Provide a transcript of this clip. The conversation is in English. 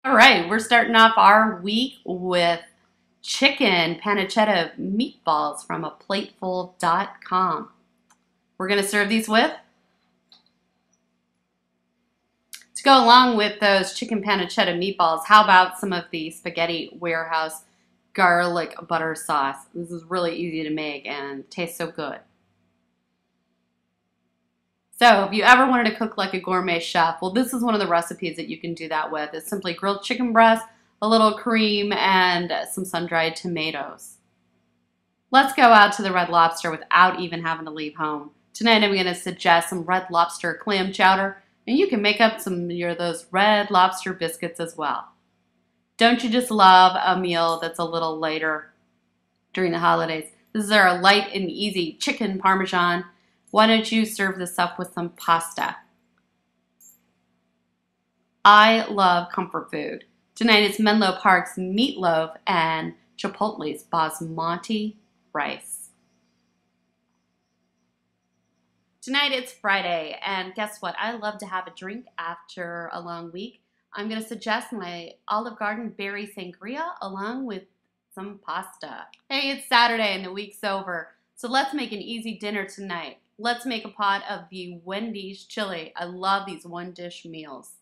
All right, we're starting off our week with chicken pancetta meatballs from aplateful.com. We're going to serve these with, to go along with those chicken pancetta meatballs, how about some of the Spaghetti Warehouse garlic butter sauce? This is really easy to make and tastes so good. So if you ever wanted to cook like a gourmet chef, well, this is one of the recipes that you can do that with. It's simply grilled chicken breast, a little cream, and some sun-dried tomatoes. Let's go out to the Red Lobster without even having to leave home. Tonight I'm going to suggest some Red Lobster clam chowder, and you can make up some of those Red Lobster biscuits as well. Don't you just love a meal that's a little lighter during the holidays? This is our light and easy chicken parmesan. Why don't you serve this up with some pasta? I love comfort food. Tonight it's Menlo Park's meatloaf and Chipotle's basmati rice. Tonight it's Friday, and guess what? I love to have a drink after a long week. I'm going to suggest my Olive Garden berry sangria along with some pasta. Hey, it's Saturday and the week's over, so let's make an easy dinner tonight. Let's make a pot of the Wendy's chili. I love these one-dish meals.